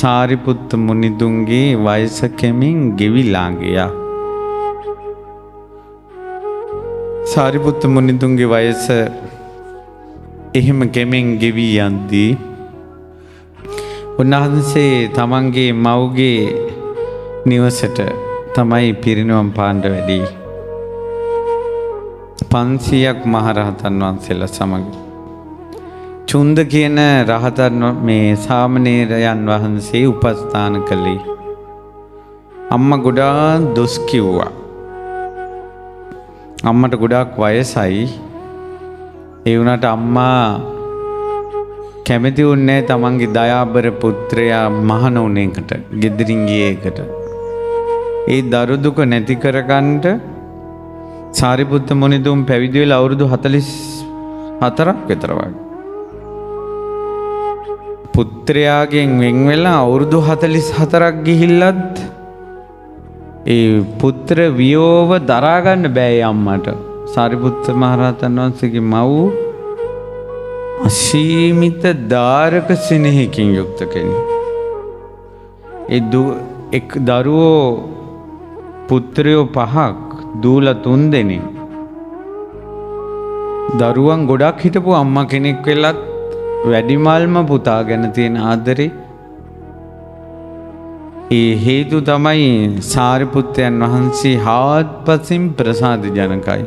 සාරිපුත්ත මුනිදුන්ගේ වයස කෙමින් ගෙවිලා ගියා. සාරිපුත්ත මුනිදුන්ගේ වයස එහෙම කෙමෙන් ගෙවි යද්දී උන්වහන්සේ තමන්ගේ මව්ගේ නිවසට තමයි පිරිනිවන් පාන්න වැඩි. 500ක් මහරහතන් වහන්සේලා සමග චුන්ද කියන රහතන් මේ සාමණේරයන් වහන්සේ උපස්ථාන කළේ. අම්මා ගොඩාක් දොස් කිව්වා. අම්මට ගොඩාක් වයසයි. ඒ වුණාට අම්මා කැමති වුණේ තමන්ගේ දයාබර පුත්‍රයා මහණ වුණේකට, ගෙදරින් ගියේකට. ඒ දරු දුක නැති කරගන්න සාරිපුත්ත මුනිදුන් පැවිදි වෙලා අවුරුදු 44ක් විතර වගේ. පුත්‍රයාගෙන් වෙන් වෙලා අවුරුදු 44ක් ගිහිල්ලත් ඒ පුත්‍ර වියෝව දරා ගන්න බෑ අම්මට. සාරිපුත්ත මහරහතන් වහන්සේගේ මව් අසීමිත දාරක ස්නේහකින් යුක්ත කෙනෙක්. ඒ එක් දරුවෝ පුත්‍රයෝ 5ක් දූලා 3 දෙනෙක්. දරුවන් ගොඩක් හිටපු අම්මා කෙනෙක් වෙලත් වැඩිමල්ම පුතා ගැන තියෙන ආදරේ. ඒ හේතු තමයි සාරිපුත්තයන් වහන්සේ හාත්පසින් ප්‍රසාද ජනකයි.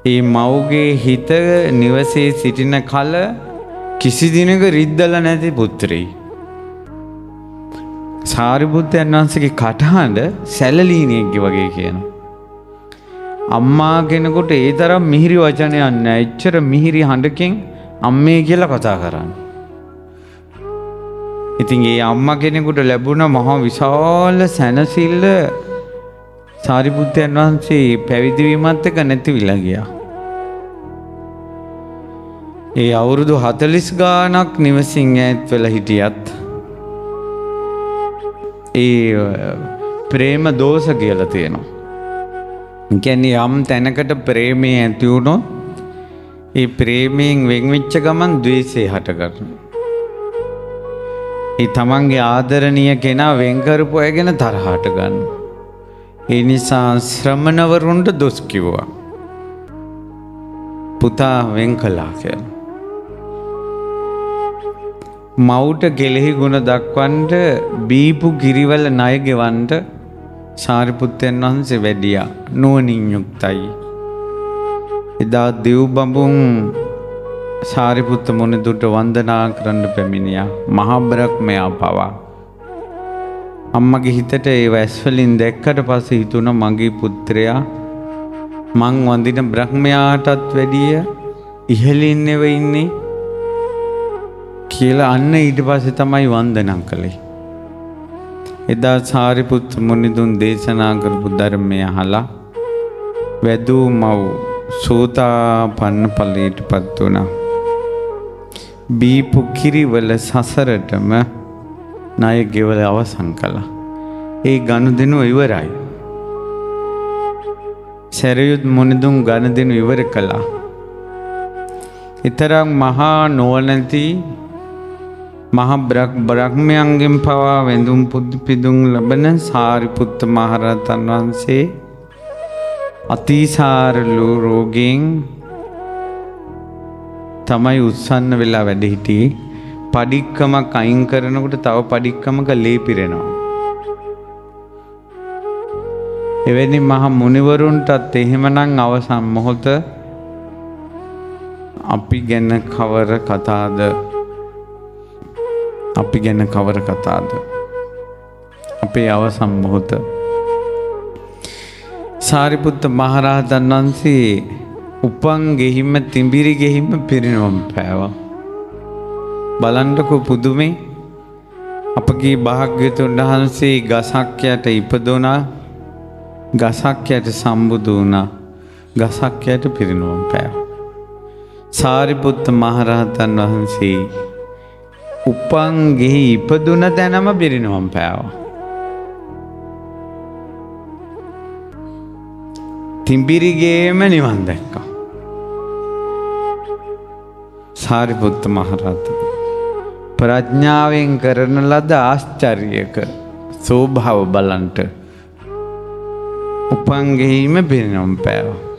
ඒ මව්ගේ හිත නිවසේ සිටින කල කිසි දිනක රිද්දලා නැති පුත්‍රයෙක්. සාරිපුත්තයන් වහන්සේගේ කටහඬ සැලලීනියෙක්ගේ වගේ කියනවා. අම්මා කෙනෙකුට ඒ තරම් මිහිරි වචනයක් නැහැ. එච්චර මිහිරි හඬකින් අම්මේ කියලා කතා කරන්නේ. ඉතින් ඒ අම්මා කෙනෙකුට ලැබුණ මහා විශාල සැනසෙල්ල සාරිපුත්තයන් වහන්සේ පැවිදි වීමත් එක්ක නැතිවිලා ගියා. ඒ අවුරුදු 40 ගාණක් නිවසින් ඈත් වෙලා හිටියත් ඒ ප්‍රේම දෝෂ කියලා තියෙනවා. කියන්නේ යම් තැනකට ප්‍රේමය ඇති වුණොත් ඒ ප්‍රේමයෙන් වෙන් වෙච්ච ගමන් ද්වේෂය හට ගන්නවා. ඒ තමන්ගේ ආදරණීය කෙනා වෙන් කරපු අය ගැන තරහට ගන්නවා. ඒ නිසා ශ්‍රමණවරුන්ට දොස් කිව්වා. පුතා වෙන් කළා කියලා. මව්ට කෙලෙහි ගුණ දක්වන්න බීපු කිරිවල ණය ගෙවන්න සාරිපුත්තයන් වහන්සේ වැඩියා. නුවණින් යුක්තයි. එදා දෙව් බඹුන් සාරිපුත්ත මුනිදුන්ට වන්දනා කරන්න පැමිණියා. මහා බ්‍රහ්මයා පවා. අම්මගේ හිතට ඒ වැස් වලින් දැක්කට පස්සේ හිතුණා මගේ පුත්‍රයා මං වඳින බ්‍රහ්මයාටත් වැඩිය ඉහළින් ඉන්නේ කියලා අන්න ඊට පස්සේ තමයි වන්දනා කළේ. එදා සාරිපුත්ත මුනිදුන් දේශනා කරපු ධර්මය අහලා වැදූ මව් සෝතාපන්න ඵලයටපත් වුණා. බීපු කිරිවල සසරටම ණය ගෙවල අවසන් කළා. ඒ ගනුදෙනු ඉවරයි. සරියුත් මුනිදුන් ගනුදෙනු ඉවර කළා. ඊතරම් මහා නොවනති මහා බ්‍රහ්මයන්ගෙන් පවා වැඳුම් පිදුම් ලබන සාරිපුත්ත මහරහතන් වහන්සේ අතිසාර රෝගයෙන් තමයි උත්සන්න වෙලා වැඩ හිටියේ. පඩික්කමක් අයින් කරනකොට තව පඩික්කමක ලේ පිරෙනවා. එවැනි මහා මුනිවරුන්ටත් එහෙමනම් අවසන් මොහොත අපි ගැන කවර කතාද? අපි ගැන කවර කතාද? අපේ අවසන් මොහොත. සාරිපුත්ත මහරහතන් වහන්සේ උපන් ගෙහිම තිඹිරි ගෙහිම පිරිනොම් පෑවා. බලන්නකො පුදුමේ. අපගේ භාග්‍යවතුන් වහන්සේ ගසක් යට ඉපදුණා. ගසක් යට සම්බුදු වුණා. ගසක් යට පිරිනොම් පෑවා. සාරිපුත්ත මහරහතන් වහන්සේ උපන් ගෙහි ඉපදුන තැනම පිරිනොම් පෑවා. තිඹිරිගේම නිවන් දැක්කා. සාරිපුත්ත මහරහතන් ප්‍රඥාවෙන් කරන ලද ආශ්චර්යක ස්වභාව බලන්ට උපන් ගෙයිම පිරිනොම් පෑවා.